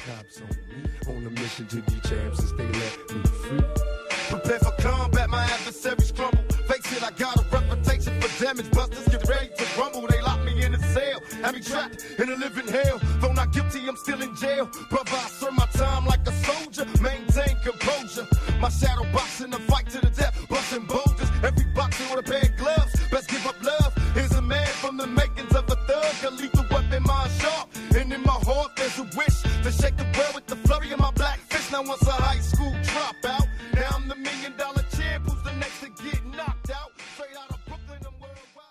cops on me. On a mission to be champs since they let me free. Prepare for combat, my adversaries crumble. Face it, I got a reputation for damage. Busters get ready to rumble. They lock me in a cell, have me trapped in a living hell. Though not guilty, I'm still in jail. Brother, I serve my time like a soldier. Maintain composure. My shadow boxing, a fight to the death. Busting boulders, every boxer with a pair of gloves. Best give up love. Here's a man from the makings of a thug. A lethal weapon, mind sharp. And in my heart, there's a wish to shake the world with the flurry of my black fist. Now once a high school dropout, now I'm the $1 million champ. Who's the next to get knocked out? Straight out of Brooklyn, I'm worldwide.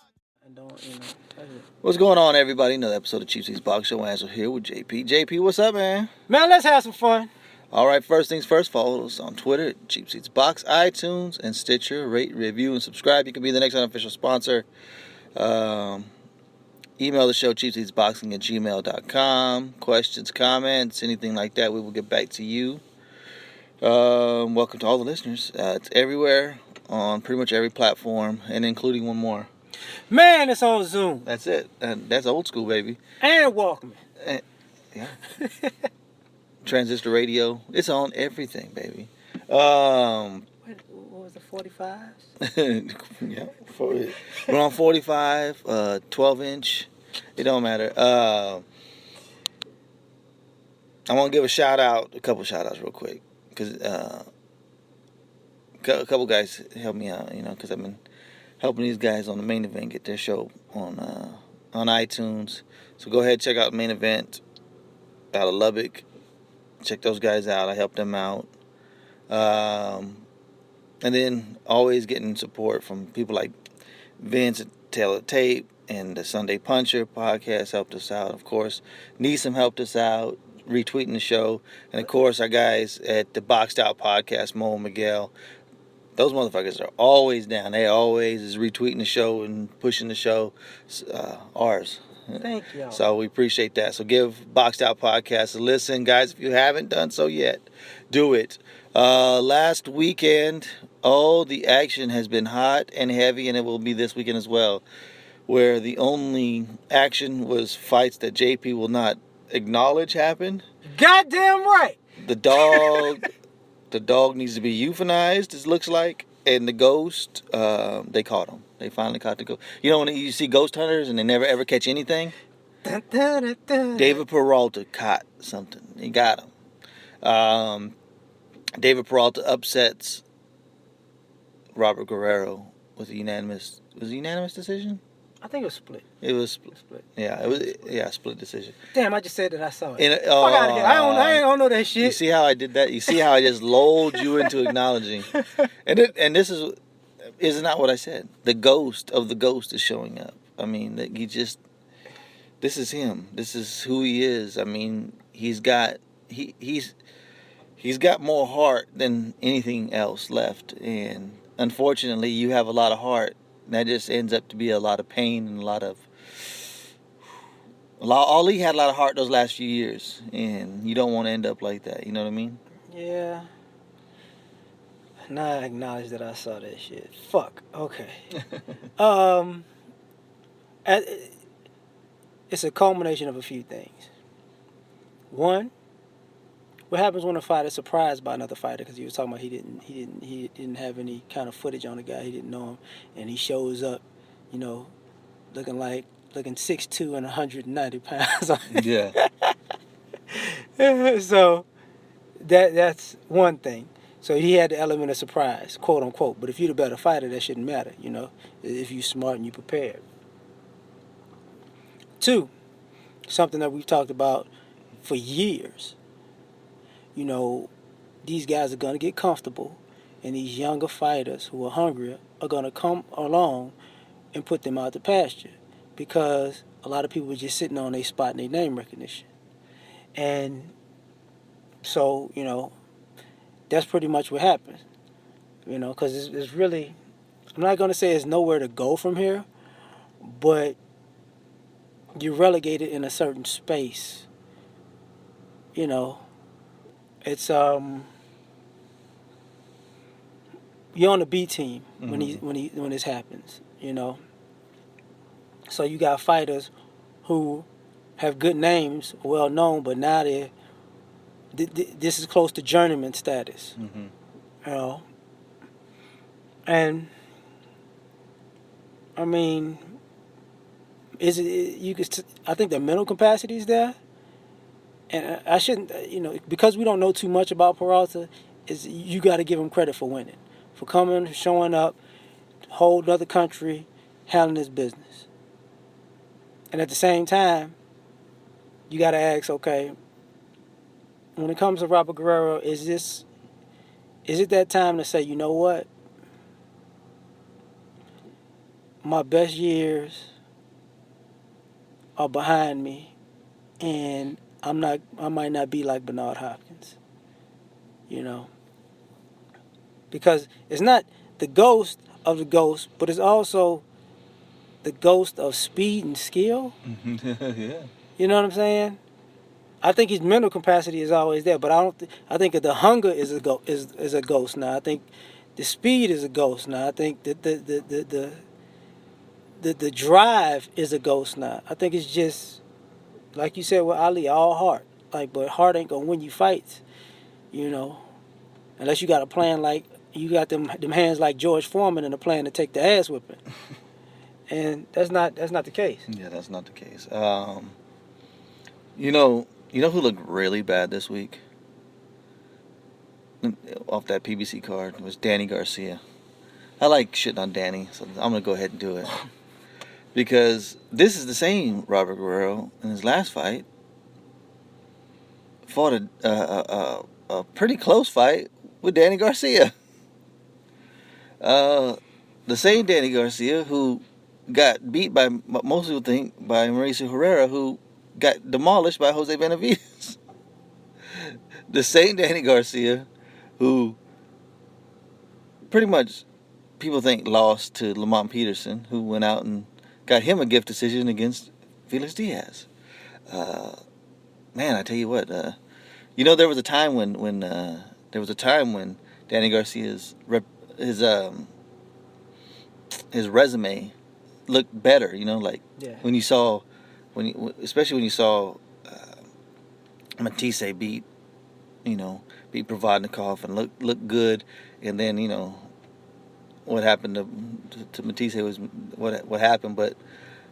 What's going on, everybody? Another episode of Cheap Seats Box Show. Answer here with JP. JP, what's up, man? Man, let's have some fun. All right, first things first, follow us on Twitter at Cheap Seats Box, iTunes, and Stitcher. Rate, review, and subscribe. You can be the next unofficial sponsor. Email the show, cheapseatsboxing@gmail.com. Questions, comments, anything like that, we will get back to you. Welcome to all the listeners. It's everywhere, on pretty much every platform, and including one more. Man, it's on Zoom. That's it. That's old school, baby. And Walkman. Yeah. Transistor radio. It's on everything, baby. What was the 45s? Yeah. We're on 45, 12-inch. It don't matter. I want to give a couple shout outs real quick. Because a couple guys helped me out, because I've been helping these guys on the main event get their show on iTunes. So go ahead, check out the main event out of Lubbock. Check those guys out. I helped them out. And then always getting support from people like Vince at Taylor Tape and the Sunday Puncher podcast helped us out. Of course, Neeson helped us out, retweeting the show. And of course, our guys at the Boxed Out podcast, Mo and Miguel. Those motherfuckers are always down. They always is retweeting the show and pushing the show. Ours. Thank you. So we appreciate that. So give Boxed Out Podcast a listen. Guys, if you haven't done so yet, do it. Last weekend, the action has been hot and heavy, and it will be this weekend as well, where the only action was fights that JP will not acknowledge happened. Goddamn right. The dog needs to be euthanized, it looks like. And the ghost, they caught him. They finally caught the ghost. You know when you see ghost hunters and they never ever catch anything? Dun, dun, dun, dun. David Peralta caught something. He got him. David Peralta upsets Robert Guerrero with a unanimous decision? I think it was split. It was split. Yeah, it was split decision. Damn, I just said that I saw it. Fuck out of here. I don't know that shit. You see how I did that? You see how I just lulled you into acknowledging? And this is not what I said. The ghost of the ghost is showing up. I mean, this is him. This is who he is. I mean, he's got more heart than anything else left. And unfortunately, you have a lot of heart. That just ends up to be a lot of pain and all he had a lot of heart those last few years, and you don't want to end up like that. You know what I mean? Yeah. Now I acknowledge that I saw that shit. Fuck. Okay. It's a culmination of a few things. One, what happens when a fighter is surprised by another fighter? Because he was talking about he didn't have any kind of footage on the guy. He didn't know him, and he shows up, looking 6'2" and 190 pounds. Yeah. So that's one thing. So he had the element of surprise, quote unquote. But if you're the better fighter, that shouldn't matter. If you're smart and you're prepared. Two, something that we've talked about for years. These guys are going to get comfortable, and these younger fighters who are hungrier are going to come along and put them out to pasture, because a lot of people are just sitting on their spot and their name recognition. And so, that's pretty much what happens, because it's really, I'm not going to say it's nowhere to go from here, but you're relegated in a certain space, It's you're on the B team when this happens, So you got fighters who have good names, well known, but now they're this is close to journeyman status. Mm-hmm. You know, and I mean, is it you could? I think the mental capacity is there, and I shouldn't, because we don't know too much about Peralta. Is you got to give him credit for winning, for coming, showing up, whole other country, handling his business, and at the same time, you got to ask, okay, when it comes to Robert Guerrero, is it that time to say, you know what? My best years are behind me, and I might not be like Bernard Hopkins, because it's not the ghost of the ghost, but it's also the ghost of speed and skill. Yeah. You know what I'm saying? I think his mental capacity is always there, but I think that the hunger is a ghost now. I think the speed is a ghost now. I think that the drive is a ghost now. I think it's just like you said with Ali, all heart. But heart ain't gonna win you fights, unless you got a plan like you got them hands like George Foreman and a plan to take the ass whipping. And that's not the case. Yeah, that's not the case. You know who looked really bad this week? Off that PBC card was Danny Garcia. I like shitting on Danny, so I'm gonna go ahead and do it. Because this is the same Robert Guerrero in his last fight. Fought a pretty close fight with Danny Garcia. The same Danny Garcia who got beat by, most people think, by Mauricio Herrera, who got demolished by Jose Benavidez. The same Danny Garcia who pretty much people think lost to Lamont Peterson, who went out and got him a gift decision against Felix Diaz. Man, I tell you what, there was a time when Danny Garcia's his resume looked better. Especially when you saw Matisse beat Provodnikov and look good, and then what happened to Matisse was what happened, but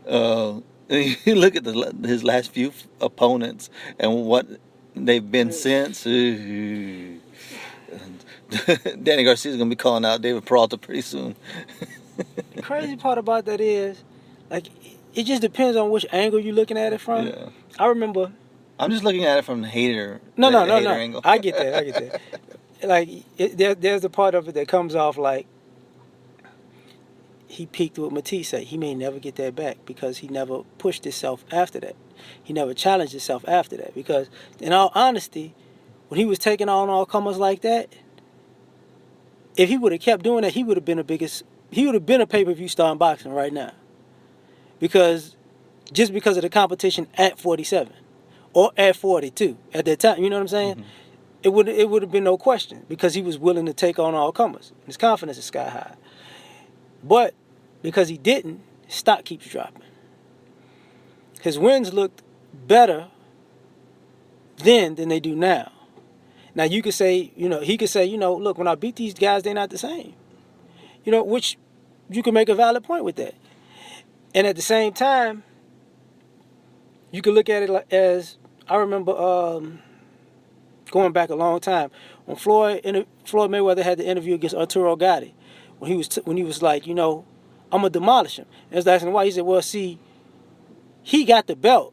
you look at his last few opponents and what they've been since. Danny Garcia's gonna be calling out David Peralta pretty soon. The crazy part about that is, it just depends on which angle you're looking at it from. Yeah. I remember. I'm just looking at it from the hater. No. Angle. I get that. There's a part of it that comes off like he peaked with Matisse. He may never get that back because he never pushed himself after that. He never challenged himself after that. Because, in all honesty, when he was taking on all comers like that, if he would have kept doing that, he would have been a pay-per-view star in boxing right now. Because of the competition at 47 or at 42 at that time, you know what I'm saying? Mm-hmm. It would have been no question because he was willing to take on all comers. His confidence is sky high. But because he didn't, his stock keeps dropping. His wins looked better then than they do now. Now you could say, he could say, look, when I beat these guys, they're not the same. Which you can make a valid point with that. And at the same time, you could look at it as, I remember going back a long time when Floyd Mayweather had the interview against Arturo Gatti, when he was like, I'm gonna demolish him. And I was asking why. He said, well, see, he got the belt,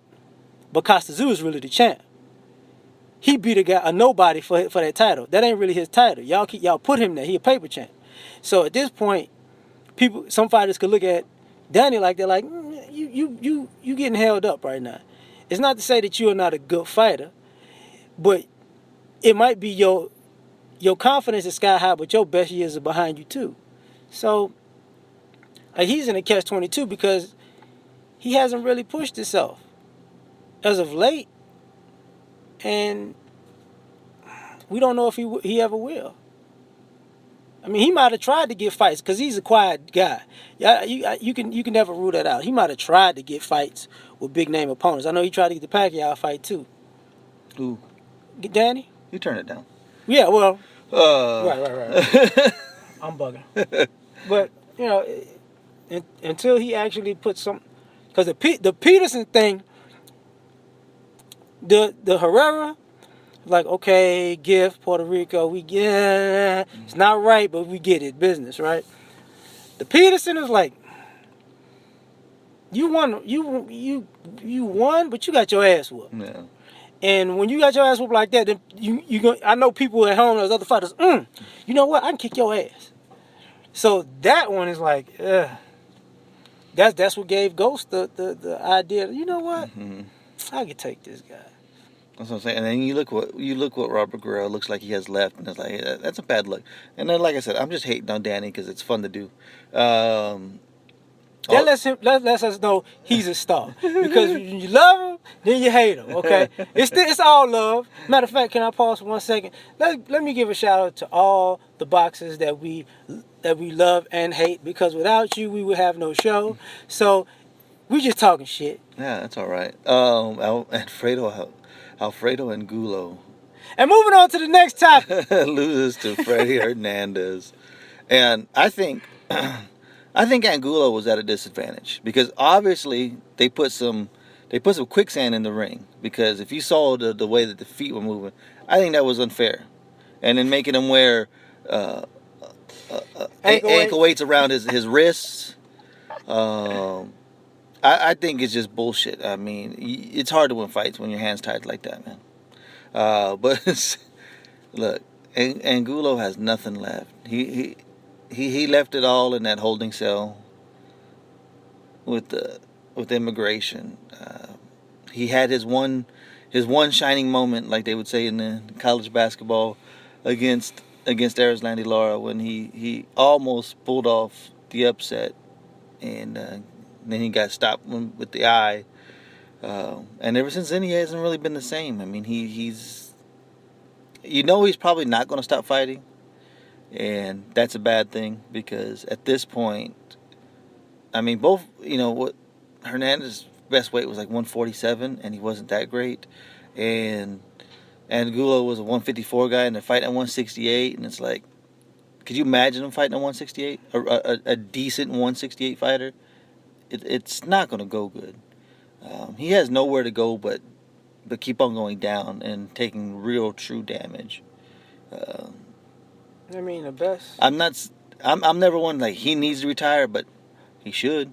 but Costa Azul is really the champ. He beat a nobody for that title. That ain't really his title. Y'all put him there. He a paper champ. So at this point, some fighters could look at Danny like they're like, you getting held up right now. It's not to say that you are not a good fighter, but it might be your confidence is sky high, but your best years are behind you too. So he's in a catch-22 because he hasn't really pushed himself as of late, and we don't know if he ever will. I mean, he might have tried to get fights because he's a quiet guy. Yeah, you can never rule that out. He might have tried to get fights with big name opponents. I know he tried to get the Pacquiao fight too. Who? Danny? You turn it down. Yeah, well, right. I'm bugging. But, you know, until he actually put some... Because the Peterson thing, the Herrera, like, okay, gift, Puerto Rico, we get... It's not right, but we get it. Business, right? The Peterson is like... You won, but you got your ass whooped. Yeah. And when you got your ass whooped like that, then you go. I know people at home, those other fighters. You know what? I can kick your ass. So that one is like, that's what gave Ghost the idea. You know what? I could take this guy. That's what I'm saying. And then you look what Robert Guerrero looks like he has left, and it's like that's a bad look. And then, like I said, I'm just hating on Danny because it's fun to do. That lets us know he's a star. Because when you love him, then you hate him, okay? It's all love. Matter of fact, can I pause for 1 second? Let me give a shout out to all the boxers that we love and hate, because without you, we would have no show. So we just talking shit. Yeah, that's all right. Alfredo Angulo. And moving on to the next topic. Loses to Freddie Hernandez. And I think Angulo was at a disadvantage because obviously they put some quicksand in the ring, because if you saw the way that the feet were moving, I think that was unfair. And then making him wear ankle weights around his wrists, I think it's just bullshit. I mean, it's hard to win fights when your hands tied like that, man. But look, Angulo has nothing left. He left it all in that holding cell with immigration. He had his one shining moment, like they would say in the college basketball, against Erislandy Lara, when he almost pulled off the upset, and then he got stopped with the eye. And ever since then, he hasn't really been the same. I mean, he's probably not going to stop fighting. And that's a bad thing, because at this point, I mean, both, what Hernandez's best weight was like 147, and he wasn't that great. And Angulo was a 154 guy, and they're fighting at 168, and it's like, could you imagine him fighting at 168? A decent 168 fighter? It's not going to go good. He has nowhere to go but keep on going down and taking real, true damage. I mean, the best. I'm never one like he needs to retire, but he should.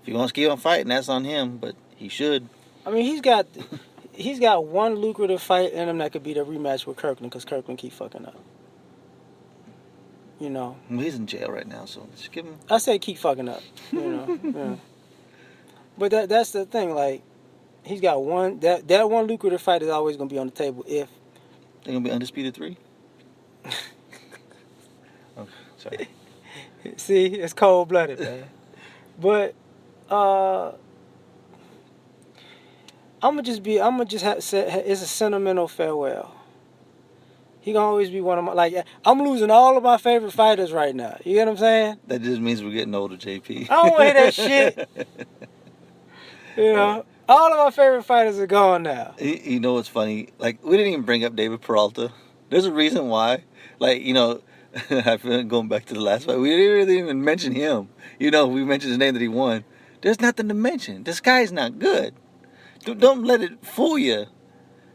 If he wants to keep on fighting, that's on him, but he should. I mean, he's got one lucrative fight in him that could be the rematch with Kirkland, because Kirkland keep fucking up. Well, he's in jail right now, so just give him. I say keep fucking up. Yeah. But that's the thing. Like, he's got one. That one lucrative fight is always gonna be on the table if they're gonna be undisputed 3. Oh, sorry. See, it's cold-blooded, man. But it's a sentimental farewell. He gonna always be one of my, I'm losing all of my favorite fighters right now. You get what I'm saying? That just means we're getting older, JP. I don't want to hear that shit. All of my favorite fighters are gone now. You know what's funny? Like, we didn't even bring up David Peralta. There's a reason why. Like, I feel going back to the last fight, we didn't really even mention him. We mentioned his name that he won. There's nothing to mention. This guy's not good. Don't let it fool you.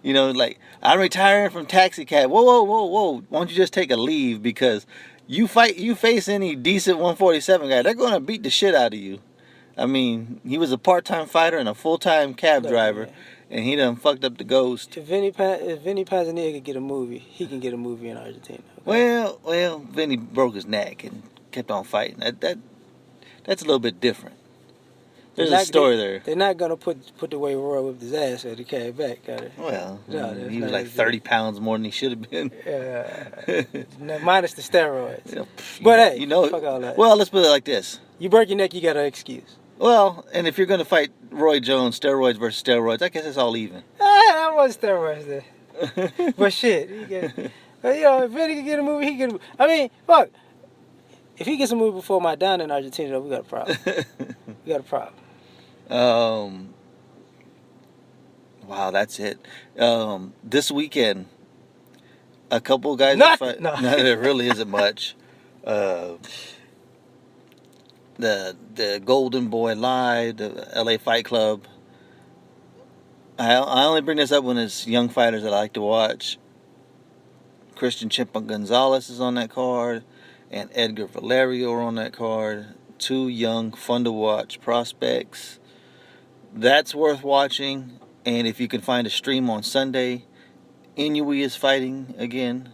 I'm retiring from taxi cab. Whoa. Why don't you just take a leave? Because you face any decent 147 guy, they're going to beat the shit out of you. I mean, he was a part-time fighter and a full-time cab driver, and he done fucked up the Ghost. If Vinny Panzanilla could get a movie, he can get a movie in Argentina. Okay? Well, Vinny broke his neck and kept on fighting. That's a little bit different. There's a story there. They're not gonna put the way Roy whipped his ass and he came back, got it? Well, he was like 30 pounds more than he should have been. Minus the steroids. But hey, fuck all that. Well, let's put it like this: you break your neck, you got an excuse. Well, and if you're gonna fight Roy Jones, steroids versus steroids, I guess it's all even. That was steroids there. But shit, if Vinny can get a movie, he can. I mean, fuck. If he gets a movie before Maidana in Argentina, we got a problem. Wow, that's it. This weekend, a couple guys that fight. No. No, there really isn't much. The Golden Boy Live, the LA Fight Club. I only bring this up when it's young fighters that I like to watch. Chimpa Gonzalez is on that card, and Edgar Valerio are on that card. Two young, fun to watch prospects. That's worth watching. And if you can find a stream on Sunday, Inoue is fighting again,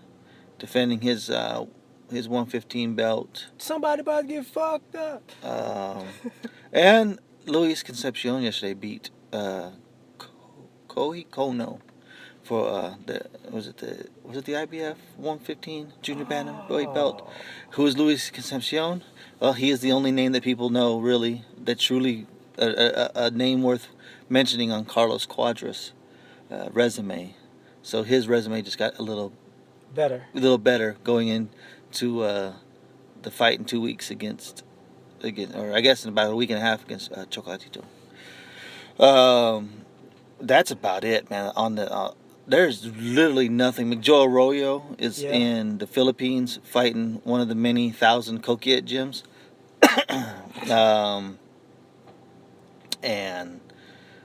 defending his 115 belt. Somebody about to get fucked up. And Luis Concepcion yesterday beat Kohei Kono for was it the IBF 115 junior bantamweight belt. Who is Luis Concepcion? Well, he is the only name that people know really that truly a name worth mentioning on Carlos Cuadras' resume. So his resume just got a little better going into the fight in 2 weeks against, or I guess in about a week and a half against Chocolatito. That's about it, man. On the there's literally nothing. Joe Arroyo is in the Philippines fighting one of the many thousand Coquillette gyms. And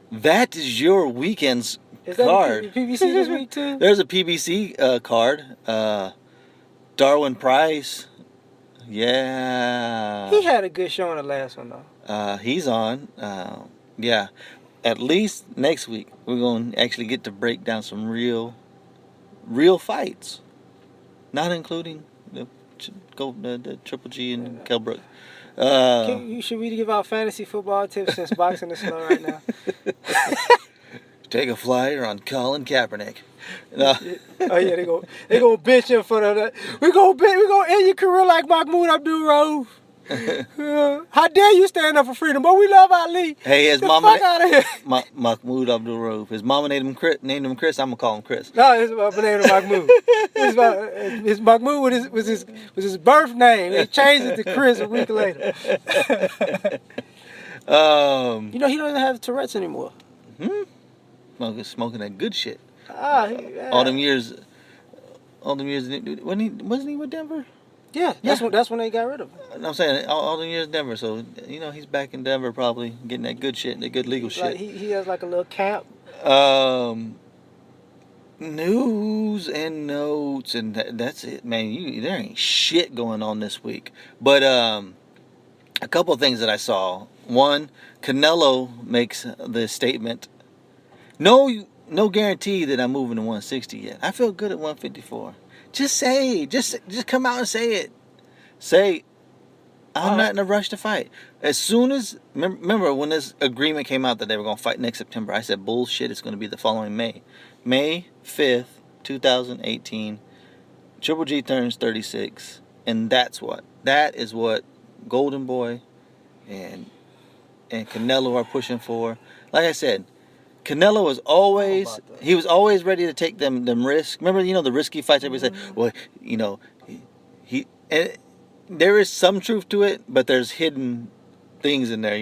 that is your weekend's card. Is that PBC this week too? There's a PBC card. Darwin Price. Yeah. He had a good show in the last one though. He's on. Yeah. At least next week we're going to actually get to break down some real fights, not including the Triple G and Kell Brook. Should we give out fantasy football tips since boxing is slow right now? Take a flyer on Colin Kaepernick. No. Oh yeah, they go bench him for the. We gonna end your career like Mahmoud Abdul-Rauf. How dare you stand up for freedom? But we love Ali. Hey, his the mama fuck out of here. Mahmoud Abdul-Rauf. His mama named him Chris. I'm gonna call him Chris. No, his name is Mahmoud. His Mahmoud was his birth name. They changed it to Chris a week later. He don't even have Tourette's anymore. Smoking that good shit. Yeah. All them years. Wasn't he with Denver? Yeah, that's when they got rid of him. I'm saying all the years in Denver, so he's back in Denver probably getting that good shit, that good legal shit. Like he has like a little camp. News and notes, and that's it, man. There ain't shit going on this week. But a couple of things that I saw. One, Canelo makes the statement, no guarantee that I'm moving to 160 yet. I feel good at 154. Just come out and say it. Say, I'm not in a rush to fight. As soon as, remember when this agreement came out that they were going to fight next September, I said, bullshit, it's going to be the following May. May 5th, 2018, Triple G turns 36, and that is what Golden Boy and Canelo are pushing for. Like I said, Canelo was always ready to take them risks. Remember, the risky fights. Everybody said, well, he there is some truth to it, but there's hidden things in there.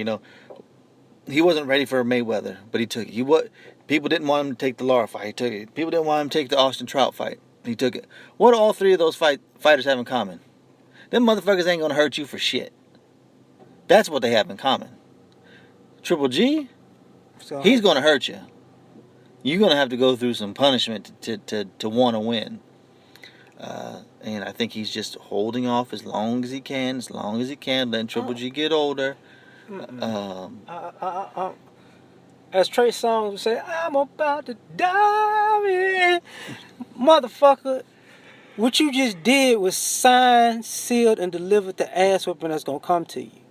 He wasn't ready for Mayweather, but he took it. People didn't want him to take the Lara fight. He took it. People didn't want him to take the Austin Trout fight. He took it. What do all three of those fighters have in common? Them motherfuckers ain't gonna hurt you for shit. That's what they have in common. Triple G. He's going to hurt you. You're going to have to go through some punishment to want to win. And I think he's just holding off as long as he can, letting Triple G get older. As Trey Songz would say, I'm about to die. Motherfucker, what you just did was signed, sealed, and delivered the ass whipping that's going to come to you.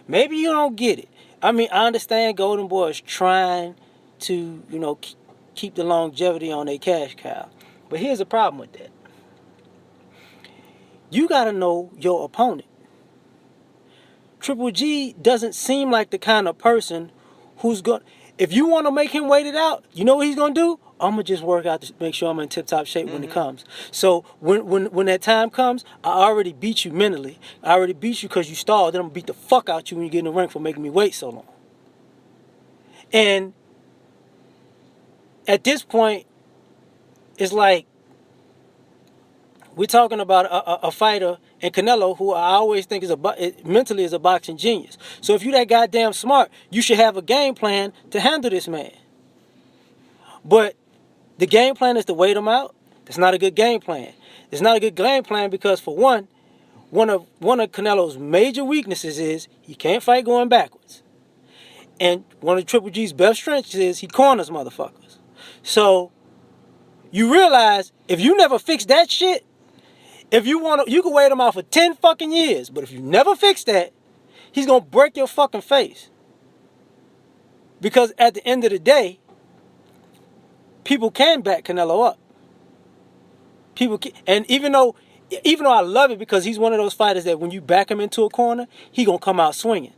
Maybe you don't get it. I mean, I understand Golden Boy is trying to, keep the longevity on their cash cow. But here's the problem with that. You got to know your opponent. Triple G doesn't seem like the kind of person who's going... If you want to make him wait it out, you know what he's going to do? I'm going to just work out to make sure I'm in tip-top shape when it comes. So when that time comes, I already beat you mentally. I already beat you because you stalled. Then I'm going to beat the fuck out you when you get in the ring for making me wait so long. And at this point, it's like We're talking about a fighter in Canelo who I always think is mentally is a boxing genius. So if you that goddamn smart, you should have a game plan to handle this man. But the game plan is to wait him out. That's not a good game plan. It's not a good game plan because, for one of Canelo's major weaknesses is he can't fight going backwards. And one of Triple G's best strengths is he corners motherfuckers. So you realize if you never fix that shit, if you want to, you can wait him out for 10 fucking years. But if you never fix that, he's going to break your fucking face. Because at the end of the day, people can back Canelo up. People can, and even though I love it because he's one of those fighters that when you back him into a corner, he going to come out swinging.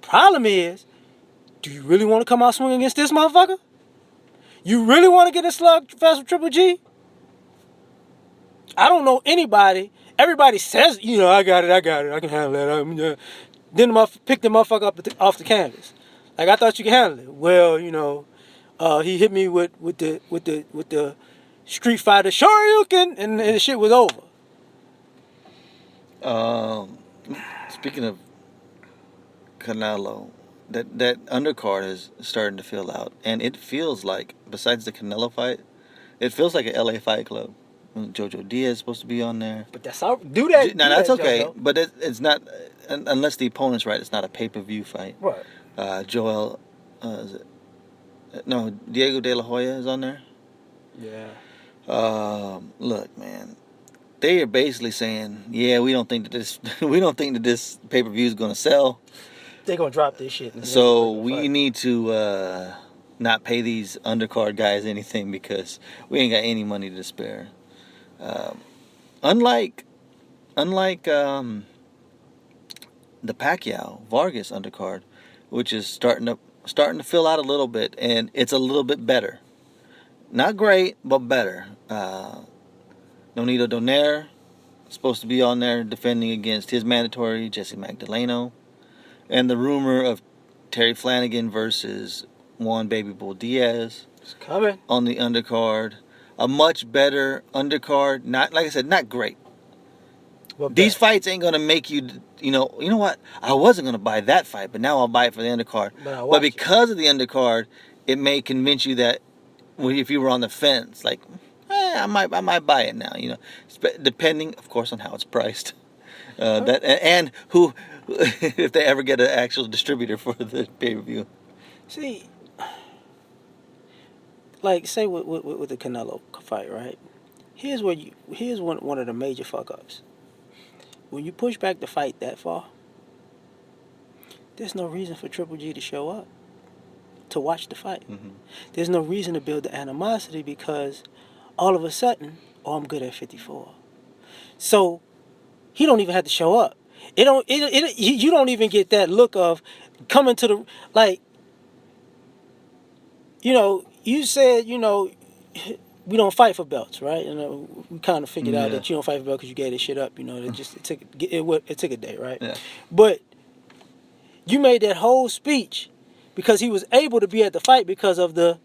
The problem is, do you really want to come out swinging against this motherfucker? You really want to get a slug fast with Triple G? I don't know anybody. Everybody says, I got it, I can handle it. Then pick the motherfucker up off the canvas. Like, I thought you could handle it. Well, he hit me with the Street Fighter Shoryuken, and the shit was over. Speaking of Canelo, that undercard is starting to fill out, and it feels like, besides the Canelo fight, it feels like an LA Fight Club. Jojo Diaz is supposed to be on there. But that's all. Do that. No, that's okay. Jojo. But it's not, unless the opponent's right. It's not a pay-per-view fight. Right. Diego De La Hoya is on there. Yeah. Look, man, they are basically saying, yeah, we don't think that this pay-per-view is going to sell. They're going to drop this shit. So we need to not pay these undercard guys anything because we ain't got any money to spare. Unlike the Pacquiao Vargas undercard, which is starting to fill out a little bit, and it's a little bit better. Not great, but better. Nonito Donaire supposed to be on there defending against his mandatory Jesse Magdaleno, and the rumor of Terry Flanagan versus Juan Baby Bull Diaz. It's coming on the undercard. A much better undercard. Not, like I said, not great. These fights ain't gonna make you. You know what? I wasn't gonna buy that fight, but now I'll buy it for the undercard. But because of the undercard, it may convince you that if you were on the fence, like, I might buy it now. Depending, of course, on how it's priced. That and who, if they ever get an actual distributor for the pay-per-view. See, like, say with the Canelo fight, right? Here's one of the major fuck-ups. When you push back the fight that far, there's no reason for Triple G to show up to watch the fight. Mm-hmm. There's no reason to build the animosity because all of a sudden, I'm good at 54. So he don't even have to show up. You don't even get that look of coming to the, like, you said, we don't fight for belts, right? We kind of figured out that you don't fight for belts because you gave this shit up. It took a day, right? Yeah. But you made that whole speech because he was able to be at the fight because of the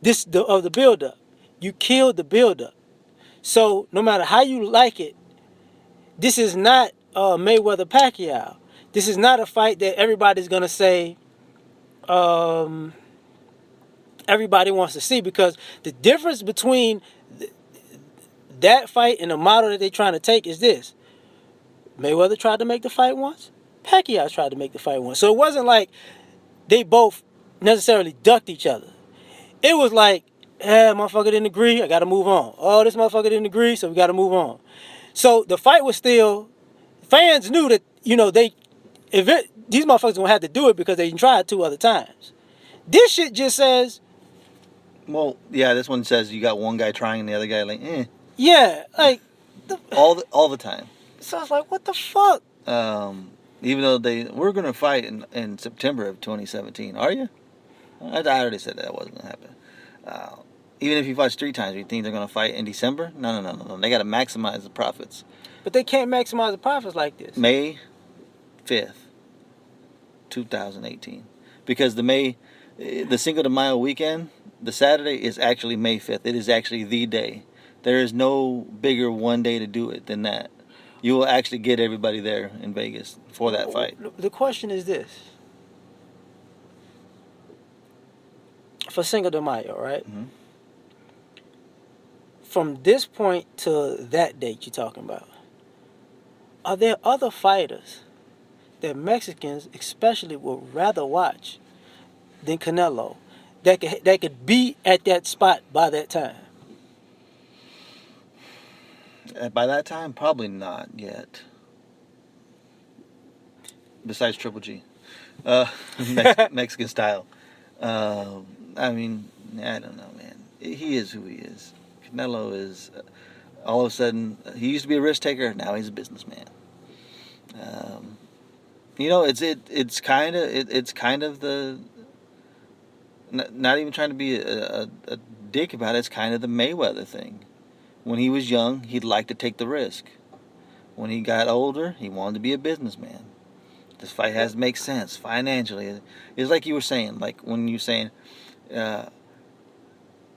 build-up. You killed the build-up. So no matter how you like it, this is not Mayweather-Pacquiao. This is not a fight that everybody's gonna say. Everybody wants to see, because the difference between that fight and the model that they're trying to take is this. Mayweather tried to make the fight once. Pacquiao tried to make the fight once. So it wasn't like they both necessarily ducked each other. It was like, motherfucker didn't agree, I got to move on. Oh, this motherfucker didn't agree, so we got to move on. So the fight was still, fans knew that, these motherfuckers going to have to do it because they tried 2 other times. This shit just says, well, yeah, this one says you got one guy trying and the other guy like, eh. Yeah, like all the time. So it's like, what the fuck? Even though we're gonna fight in September of 2017, are you? I already said that wasn't gonna happen. Even if you fight 3 times, you think they're gonna fight in December? No. They gotta maximize the profits. But they can't maximize the profits like this. May 5th, 2018, because the Cinco de Mayo weekend. The Saturday is actually May 5th. It is actually the day There is no bigger one day to do it than that. You will actually get everybody there in Vegas for that fight. The question is this. For Cinco de Mayo, right? Mm-hmm. From this point to that date you're talking about, are there other fighters that Mexicans especially would rather watch than Canelo that could be at that spot by that time? By that time, probably not yet. Besides Triple G, Mexican style. I mean, I don't know, man. He is who he is. Canelo is. All of a sudden, he used to be a risk taker. Now he's a businessman. You know, it's kind of the. Not even trying to be a dick about it. It's kind of the Mayweather thing. When he was young, he'd like to take the risk. When he got older, he wanted to be a businessman. This fight has to make sense financially. It's like you were saying, like when you were saying,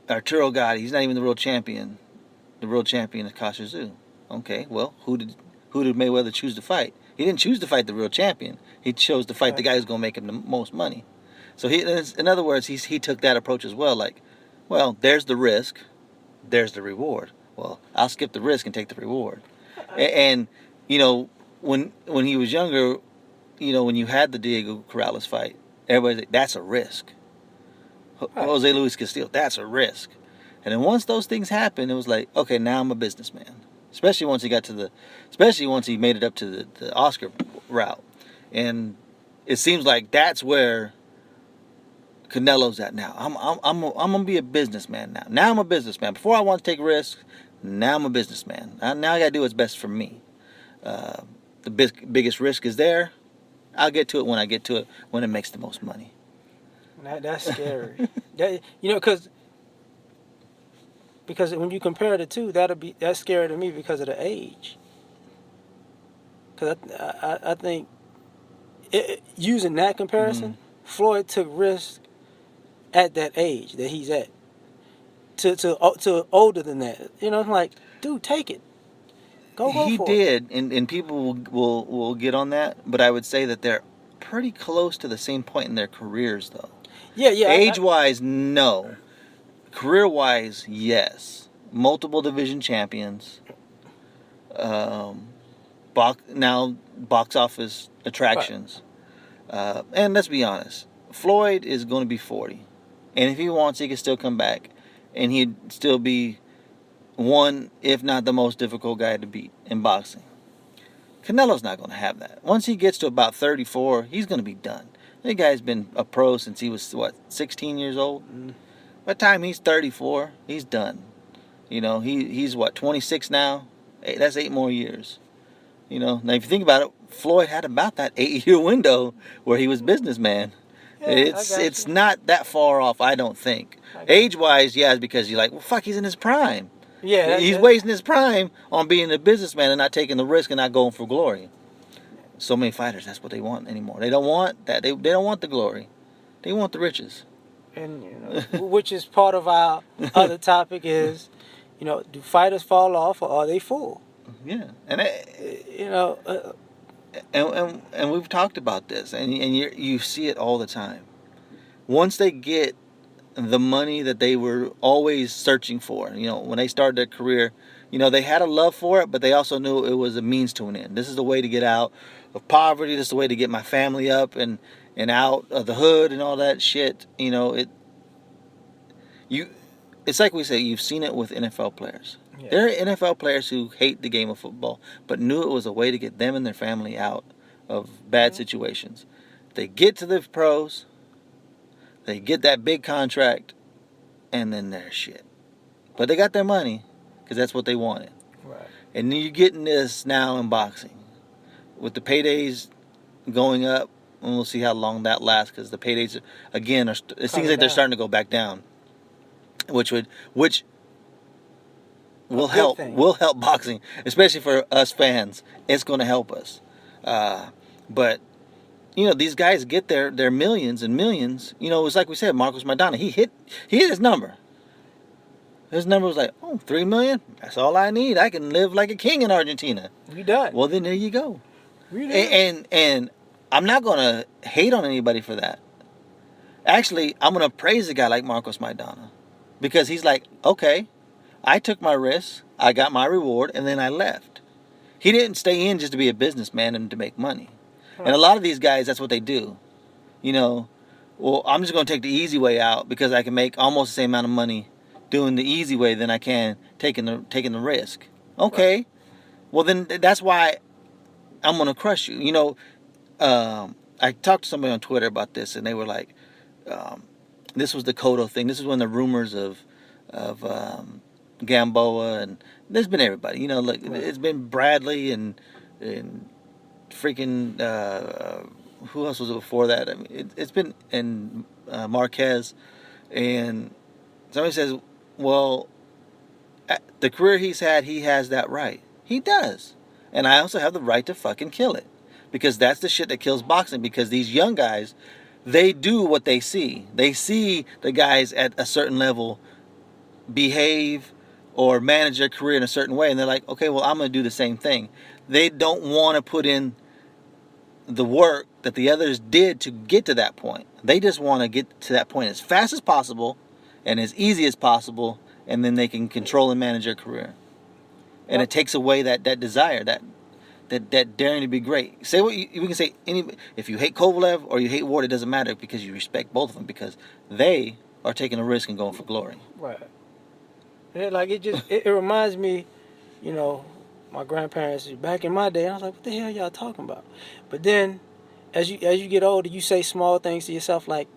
Arturo Gatti, he's not even the world champion. The world champion is Kosher Tszyu. Okay, well, who did Mayweather choose to fight? He didn't choose to fight the world champion. He chose to fight the guy who's going to make him the most money. So in other words, he took that approach as well. Like, well, there's the risk, there's the reward. Well, I'll skip the risk and take the reward. And you know, when he was younger, you know, when you had the Diego Corrales fight, everybody's like, that's a risk. Jose Luis Castillo, that's a risk. And then once those things happened, it was like, okay, now I'm a businessman. Especially once he made it up to the Oscar route. And it seems like that's where Canelo's at now. I'm gonna be a businessman now. Now I'm a businessman. Before I want to take risks, now I'm a businessman. Now I gotta do what's best for me. The biggest risk is there. I'll get to it when I get to it, when it makes the most money. That's scary. You know, because when you compare the two, that's scary to me because of the age. Because I think using that comparison, Floyd took risks at that age that he's at. To older than that, you know, I'm like, dude, take it. Go he for did, it. And people will get on that, but I would say that they're pretty close to the same point in their careers, though. Yeah. Age-wise, no. Career-wise, yes. Multiple division champions. Now box office attractions. Right. And let's be honest, Floyd is going to be 40, and if he wants, he can still come back, and he'd still be one, if not the most difficult guy to beat in boxing. Canelo's not going to have that. Once he gets to about 34, he's going to be done. The guy's been a pro since he was, 16 years old? By the time he's 34, he's done. You know, he's 26 now? That's 8 more years. You know, now if you think about it, Floyd had about that 8-year window where he was businessman. Yeah, it's not that far off, I don't think. Age-wise, yeah, it's because you're like, well, fuck, he's in his prime. Yeah, he's wasting his prime on being a businessman and not taking the risk and not going for glory. So many fighters, that's what they want anymore. They don't want that. They don't want the glory. They want the riches. And you know, which is part of our other topic is, you know, do fighters fall off or are they full? Yeah, and we've talked about this, and you see it all the time. Once they get the money that they were always searching for, you know, when they started their career, you know, they had a love for it, but they also knew it was a means to an end. This is the way to get out of poverty. This is the way to get my family up and out of the hood and all that shit. You know, it's like we say, you've seen it with NFL players. Yeah. There are NFL players who hate the game of football, but knew it was a way to get them and their family out of bad situations. They get to the pros, they get that big contract, and then they're shit. But they got their money, because that's what they wanted. Right. And you're getting this now in boxing. With the paydays going up, and we'll see how long that lasts, because the paydays, again, it seems like they're starting to go back down. Which will help boxing, especially for us fans. It's going to help us. But you know, these guys get their millions and millions. You know, it's like we said, Marcos Maidana, he hit his number. His number was like, oh, 3 million? That's all I need. I can live like a king in Argentina. We done. Well, then there you go. We done. And I'm not going to hate on anybody for that. Actually, I'm going to praise a guy like Marcos Maidana. Because he's like, okay, I took my risk, I got my reward, and then I left. He didn't stay in just to be a businessman and to make money. And a lot of these guys, that's what they do. You know, well, I'm just going to take the easy way out because I can make almost the same amount of money doing the easy way than I can taking the risk. Okay, right. Well then that's why I'm going to crush you. You know, I talked to somebody on Twitter about this, and they were like, this was the Cotto thing. This is when the rumors of Gamboa, and there's been everybody. You know, like it's been Bradley and freaking who else was it before that? I mean, it's been and Marquez, and somebody says, well, the career he's had, he has that right. He does, and I also have the right to fucking kill it, because that's the shit that kills boxing. Because these young guys, they do what they see. They see the guys at a certain level behave or manage their career in a certain way, and they're like, okay, well, I'm going to do the same thing. They don't want to put in the work that the others did to get to that point. They just want to get to that point as fast as possible and as easy as possible, and then they can control and manage their career. And it takes away that desire, that daring to be great. Say what we can say. If you hate Kovalev or you hate Ward, it doesn't matter, because you respect both of them, because they are taking a risk and going for glory. Right. And it reminds me, you know, my grandparents back in my day. I was like, what the hell y'all talking about? But then, as you get older, you say small things to yourself, like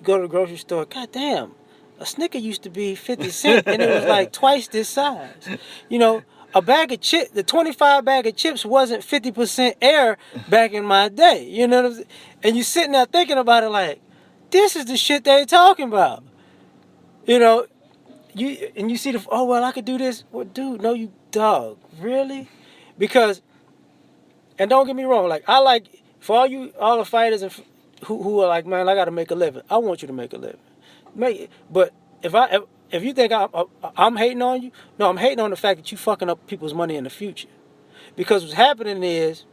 you go to the grocery store. God damn, a Snicker used to be 50 cents, and it was like twice this size. You know, a bag of chips, the 25 bag of chips wasn't 50% air back in my day. You know what I'm saying? And you sitting there thinking about it like, this is the shit they talking about. You know, you see oh, well, I could do this. Well, dude, no, you dog. Really? Because, and don't get me wrong, like, I like, for all the fighters and who are like, man, I got to make a living. I want you to make a living. But if you think I'm hating on you, no, I'm hating on the fact that you fucking up people's money in the future. Because what's happening is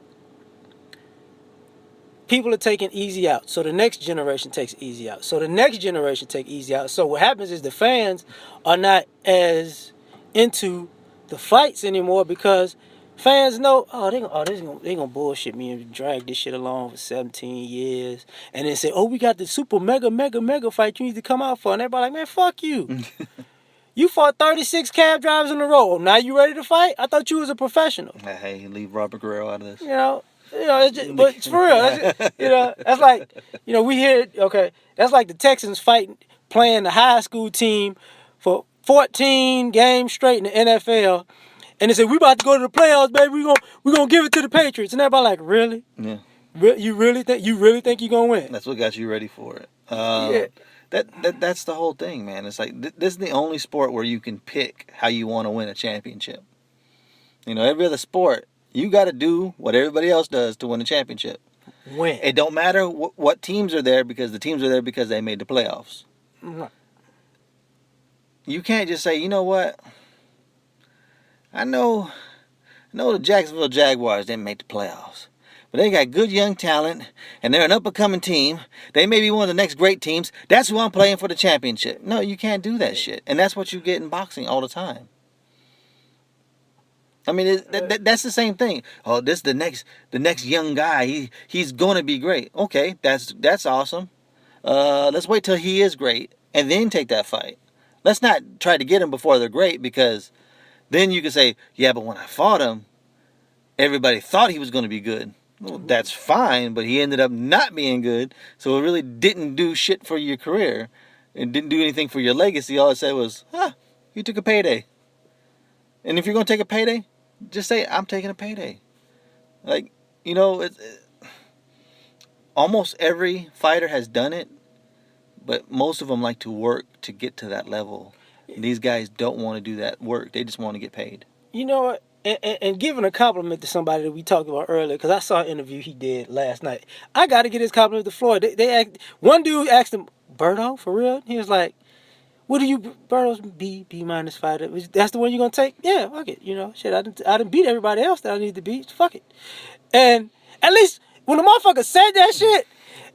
people are taking easy out. So the next generation takes easy out. So the next generation take easy out. So what happens is the fans are not as into the fights anymore, because fans know, they gonna bullshit me and drag this shit along for 17 years, and then say, oh, we got the super mega fight you need to come out for, and everybody like, man, fuck you. You fought 36 cab drivers in a row. Now you ready to fight? I thought you was a professional. Hey, leave Robert Guerrero out of this. You know, it's just, but it's for real. You know, that's like, you know, we hear, okay, that's like the Texans playing the high school team for 14 games straight in the NFL, and they say, we about to go to the playoffs, baby. We're gonna give it to the Patriots, and everybody like, really? Yeah. You really think you're gonna win? That's what got you ready for it. Yeah. That's the whole thing, man. It's like this is the only sport where you can pick how you want to win a championship. You know, every other sport, you got to do what everybody else does to win a championship. Win. It don't matter what teams are there, because the teams are there because they made the playoffs. Mm-hmm. You can't just say, you know what? I know the Jacksonville Jaguars didn't make the playoffs, but they got good young talent, and they're an up-and-coming team. They may be one of the next great teams. That's who I'm playing for the championship. No, you can't do that shit. And that's what you get in boxing all the time. I mean, that's the same thing. Oh, this the next young guy. He's going to be great. Okay, that's awesome. Let's wait till he is great and then take that fight. Let's not try to get him before they're great, because then you can say, yeah, but when I fought him, everybody thought he was going to be good. Well, that's fine, but he ended up not being good, so it really didn't do shit for your career. It didn't do anything for your legacy. All it said was, you took a payday. And if you're going to take a payday, just say, I'm taking a payday. Like, you know, almost every fighter has done it, but most of them like to work to get to that level. These guys don't want to do that work. They just want to get paid. You know what? And giving a compliment to somebody that we talked about earlier, because I saw an interview he did last night. I got to get his compliment to Floyd. One dude asked him, Berto, for real? He was like, What do you, Burroughs, B minus fighter? That's the one you're gonna take? Yeah, fuck it. You know, shit, I didn't beat everybody else that I need to beat. Fuck it. And at least when the motherfucker said that shit,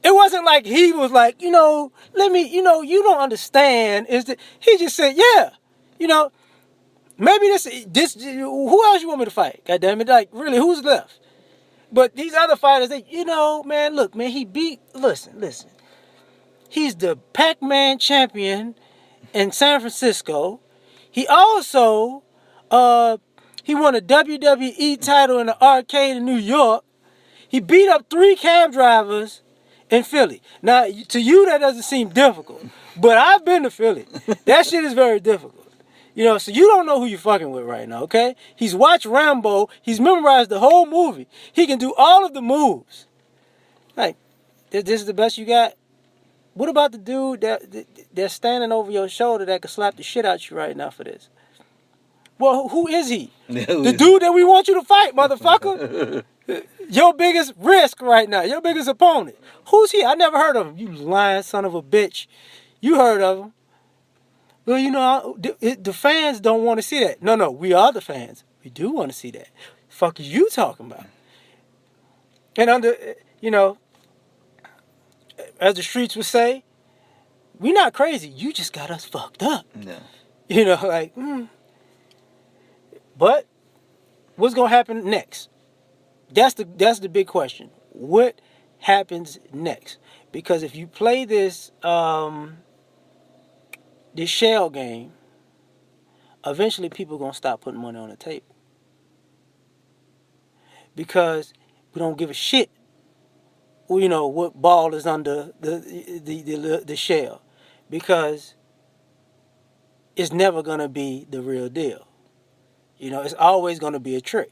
it wasn't like he was like, you know, let me, you know, you don't understand. Is that he just said, yeah, you know, maybe this, who else you want me to fight? God damn it, like really, who's left? But these other fighters, they, you know, man, look, man, he beat. Listen. He's the Pac-Man champion in San Francisco. He also, he won a WWE title in the arcade in New York. He beat up 3 cab drivers in Philly. Now, to you, that doesn't seem difficult. But I've been to Philly. That shit is very difficult. You know, so you don't know who you're fucking with right now, okay? He's watched Rambo. He's memorized the whole movie. He can do all of the moves. Like, this is the best you got? What about the dude that's standing over your shoulder that could slap the shit out you right now for this? Well, who is he? The dude that we want you to fight, motherfucker. Your biggest risk right now. Your biggest opponent. Who's he? I never heard of him. You lying son of a bitch. You heard of him. Well, you know, the fans don't want to see that. No, we are the fans. We do want to see that. Fuck is you talking about? And under, you know, as the streets would say, we not crazy. You just got us fucked up. Yeah. You know, like, But what's gonna happen next? That's the big question. What happens next? Because if you play this this shell game, eventually people gonna stop putting money on the table. Because we don't give a shit, you know, what ball is under the shell. Because it's never gonna be the real deal. You know, it's always gonna be a trick.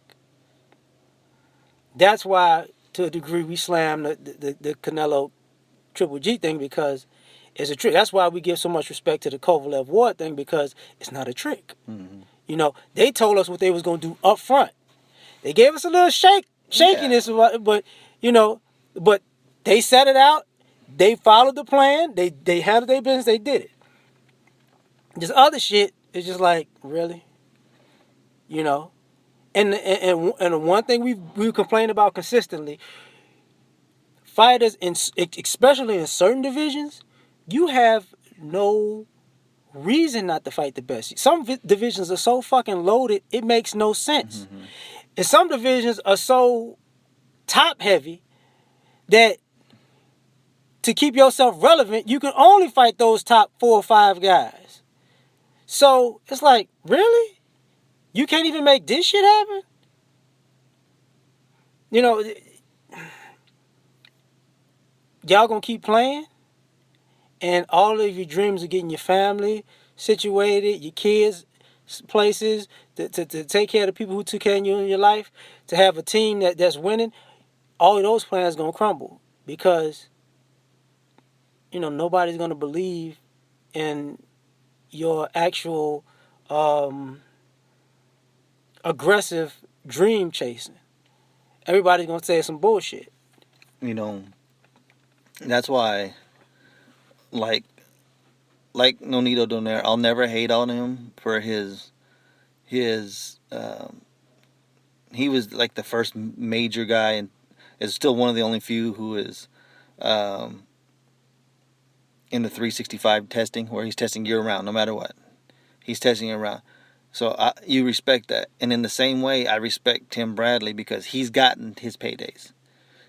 That's why, to a degree, we slam the Canelo Triple G thing, because it's a trick. That's why we give so much respect to the Kovalev Ward thing, because it's not a trick. Mm-hmm. You know, they told us what they was going to do up front. They gave us a little shakiness, but, you know, but they set it out. They followed the plan. They handled their business. They did it. This other shit is just like, really? You know? And one thing we've complained about consistently, fighters, especially in certain divisions, you have no reason not to fight the best. Some divisions are so fucking loaded, it makes no sense. Mm-hmm. And some divisions are so top heavy that to keep yourself relevant, you can only fight those top 4 or 5 guys. So it's like, really? You can't even make this shit happen? You know, y'all gonna keep playing? And all of your dreams of getting your family situated, your kids places, to take care of the people who took care of you in your life, to have a team that's winning, all of those plans gonna crumble. Because, you know, nobody's gonna believe in your actual aggressive dream chasing. Everybody's gonna say some bullshit. You know, that's why, like Nonito doing there, I'll never hate on him for his he was like the first major guy, and is still one of the only few who is in the 365 testing, where he's testing year round, no matter what. He's testing year round. So you respect that. And in the same way, I respect Tim Bradley, because he's gotten his paydays.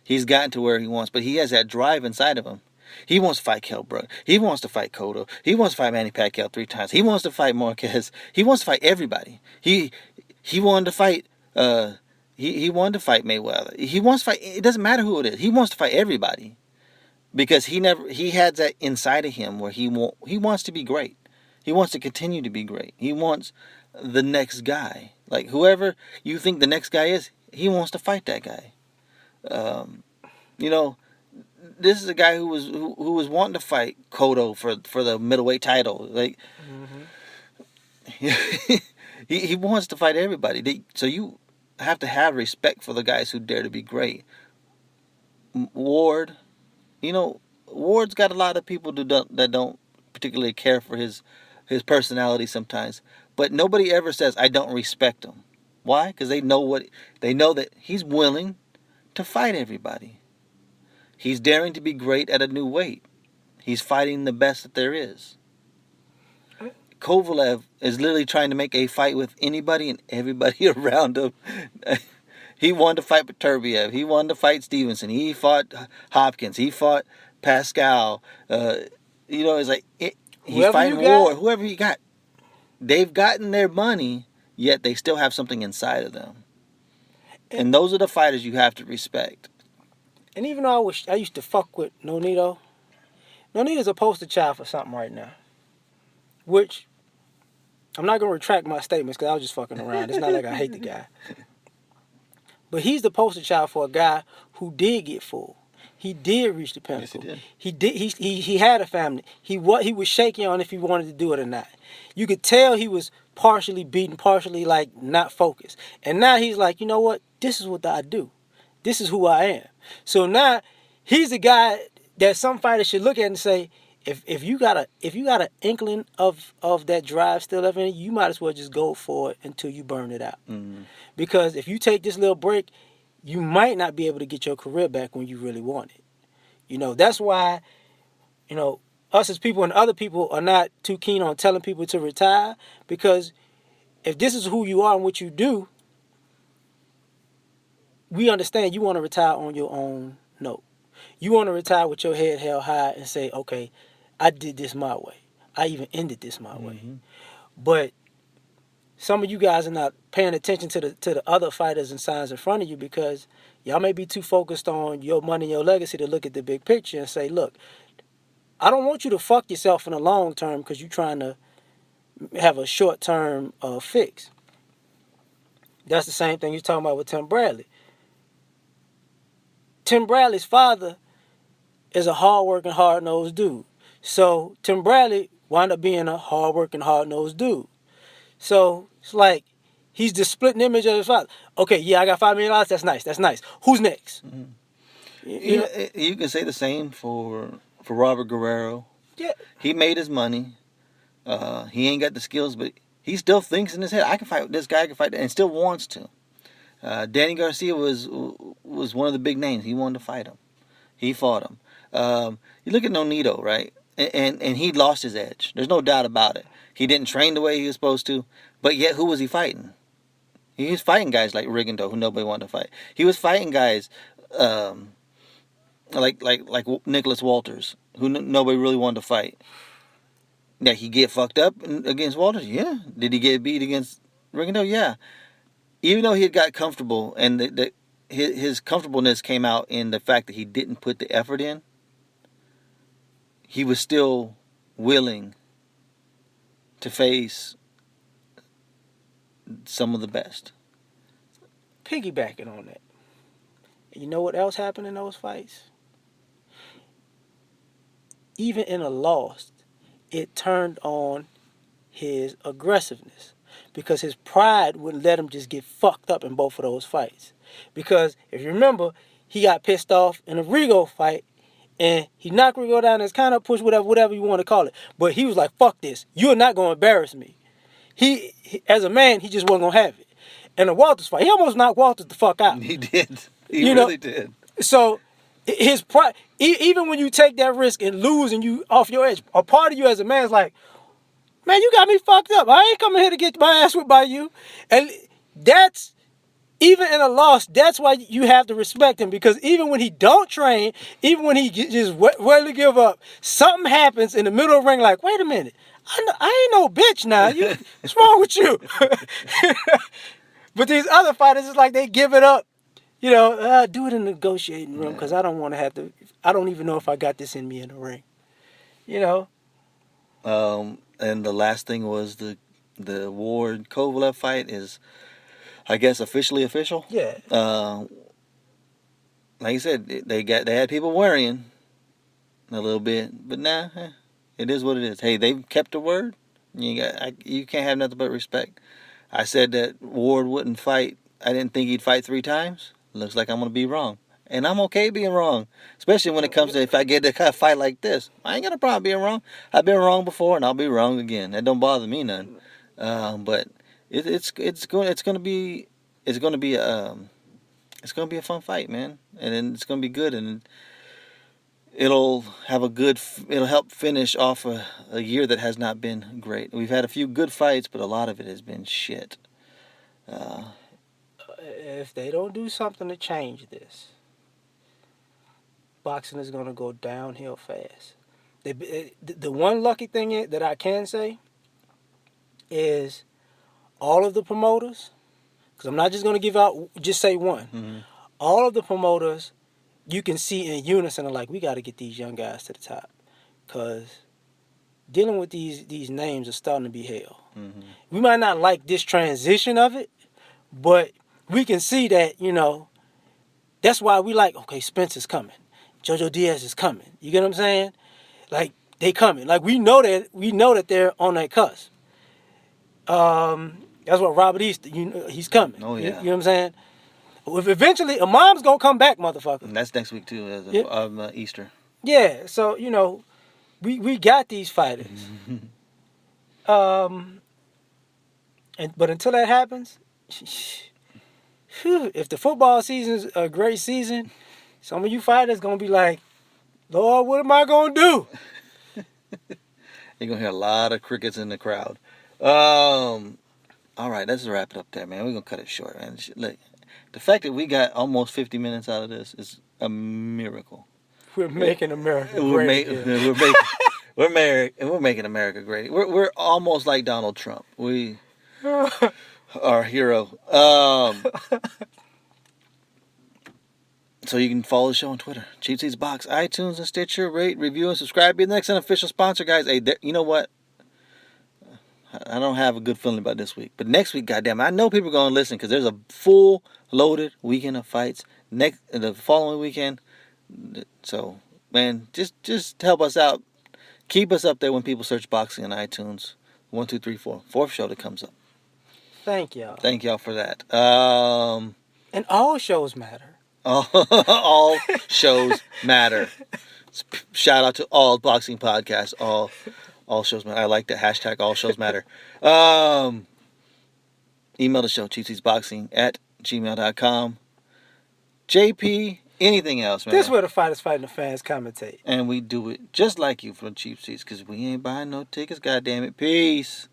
He's gotten to where he wants, but he has that drive inside of him. He wants to fight Kell Brook. He wants to fight Cotto. He wants to fight Manny Pacquiao 3 times. He wants to fight Marquez. He wants to fight everybody. He wanted to fight he wanted to fight Mayweather. He wants to fight, it doesn't matter who it is. He wants to fight everybody. Because he had that inside of him where he wants to be great. He wants to continue to be great. He wants the next guy. Like, whoever you think the next guy is, he wants to fight that guy. You know, this is a guy who was wanting to fight Cotto for the middleweight title. Like, mm-hmm. he wants to fight everybody. So you have to have respect for the guys who dare to be great. Ward, you know, Ward's got a lot of people that don't particularly care for his his personality sometimes. But nobody ever says, I don't respect him. Why? Because they know that he's willing to fight everybody. He's daring to be great at a new weight. He's fighting the best that there is. Kovalev is literally trying to make a fight with anybody and everybody around him. He wanted to fight Peterbiev. He wanted to fight Stevenson. He fought Hopkins. He fought Pascal. It's like he's fighting war. Whoever you got. They've gotten their money, yet they still have something inside of them. And those are the fighters you have to respect. And even though I used to fuck with Nonito, Nonito's a poster child for something right now. Which, I'm not going to retract my statements because I was just fucking around. It's not like I hate the guy. But he's the poster child for a guy who did get full. He did reach the pinnacle. Yes, he did. He had a family. He was shaky on if he wanted to do it or not. You could tell he was partially beaten, partially like not focused. And now he's like, you know what? This is what I do. This is who I am. So now he's the guy that some fighters should look at and say, if you got an inkling of that drive still left in it, you might as well just go for it until you burn it out. Mm-hmm. Because if you take this little break, you might not be able to get your career back when you really want it. That's why, us as people and other people are not too keen on telling people to retire, because if this is who you are and what you do, we understand you want to retire on your own note. You want to retire with your head held high and say, okay, I did this my way. I even ended this my way. But some of you guys are not paying attention to the other fighters and signs in front of you, because y'all may be too focused on your money and your legacy to look at the big picture and say, look, I don't want you to fuck yourself in the long term because you're trying to have a short-term fix. That's the same thing you're talking about with Tim Bradley. Tim Bradley's father is a hard-working, hard-nosed dude. So Tim Bradley wound up being a hard-working, hard-nosed dude. So it's like he's the splitting image of his father. Okay, yeah, I got $5 million. That's nice. That's nice. Who's next? Mm-hmm. You can say the same for Robert Guerrero. Yeah. He made his money. He ain't got the skills, but he still thinks in his head, I can fight with this guy, I can fight that, and still wants to. Danny Garcia was one of the big names. He wanted to fight him. He fought him. You look at Nonito, right? And he lost his edge. There's no doubt about it. He didn't train the way he was supposed to, but yet who was he fighting? He was fighting guys like Rigondeaux, who nobody wanted to fight. He was fighting guys like Nicholas Walters, who nobody really wanted to fight. Did he get fucked up against Walters? Yeah. Did he get beat against Rigondeaux? Yeah. Even though he had got comfortable, and his comfortableness came out in the fact that he didn't put the effort in, he was still willing to face some of the best. Piggybacking on that. You know what else happened in those fights? Even in a loss, it turned on his aggressiveness, because his pride wouldn't let him just get fucked up in both of those fights. Because if you remember, he got pissed off in a Rigo fight, and he knocked Rigo down and kind of pushed whatever you want to call it. But he was like, fuck this. You're not going to embarrass me. He, as a man, he just wasn't going to have it. In a Walters fight, he almost knocked Walters the fuck out. He did. He really did. So his pride, even when you take that risk and lose and you off your edge, a part of you as a man is like, man, you got me fucked up. I ain't coming here to get my ass whipped by you. And that's, even in a loss, that's why you have to respect him. Because even when he don't train, even when he just ready to give up, something happens in the middle of the ring like, wait a minute, I ain't no bitch now. What's wrong with you? But these other fighters, it's like they give it up. Do it in the negotiating room because I don't want to have to, I don't even know if I got this in me in the ring. And the last thing was the Ward Kovalev fight is, I guess, officially official. Yeah. Like I said, they had people worrying a little bit, but it is what it is. Hey, they've kept their word. You can't have nothing but respect. I said that Ward wouldn't fight. I didn't think he'd fight 3 times. Looks like I'm gonna be wrong. And I'm okay being wrong. Especially when it comes to if I get to kind of fight like this. I ain't got a problem being wrong. I've been wrong before and I'll be wrong again. That don't bother me none. But it's going to be a fun fight, man. And then it's going to be good, and it'll help finish off a year that has not been great. We've had a few good fights, but a lot of it has been shit. If they don't do something to change this, boxing is going to go downhill fast. The one lucky thing that I can say is all of the promoters, because I'm not just going to just say one. Mm-hmm. All of the promoters, you can see in unison are like, we got to get these young guys to the top, because dealing with these names is starting to be hell. Mm-hmm. We might not like this transition of it, but we can see that, that's why we like, okay, Spencer's coming. Jojo Diaz is coming. You get what I'm saying? Like, they coming. Like, we know that they're on that cusp. That's what Robert Easter, he's coming. Oh, yeah. You know what I'm saying? If eventually, Imam's going to come back, motherfucker. And that's next week, too, as of Easter. Yeah, so, we got these fighters. But until that happens, if the football season's a great season, some of you fighters going to be like, Lord, what am I going to do? You're going to hear a lot of crickets in the crowd. All right, let's wrap it up there, man. We're going to cut it short, man. Look, the fact that we got almost 50 minutes out of this is a miracle. We're making America great. We're making America great. We're almost like Donald Trump. We our hero. So you can follow the show on Twitter, Cheap Seats Box, iTunes, and Stitcher. Rate, review, and subscribe. Be the next unofficial sponsor, guys. Hey, you know what? I don't have a good feeling about this week. But next week, goddamn, I know people are going to listen because there's a full loaded weekend of fights the following weekend. So, man, just help us out. Keep us up there when people search boxing on iTunes. 1, 2, 3, 4. Fourth show that comes up. Thank y'all. Thank y'all for that. And all shows matter. All shows matter. Shout out to all boxing podcasts. All shows matter. I like that hashtag. All shows matter. Email the show, cheapseatsboxing@gmail.com. JP, anything else, man? This is where the fighters fighting the fans commentate. And we do it just like you from Cheap Seats, because we ain't buying no tickets, goddamn it. Peace.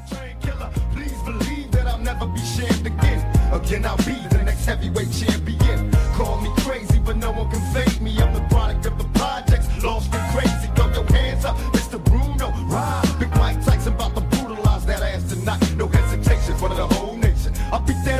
Please believe that I'll never be shamed again. Again, I'll be the next heavyweight champion. Call me crazy, but no one can fake me. I'm the product of the projects, lost and crazy. Throw your hands up, Mr. Bruno. Ride, Big Mike Tyson about to brutalize that ass tonight. No hesitation for the whole nation. I'll be there.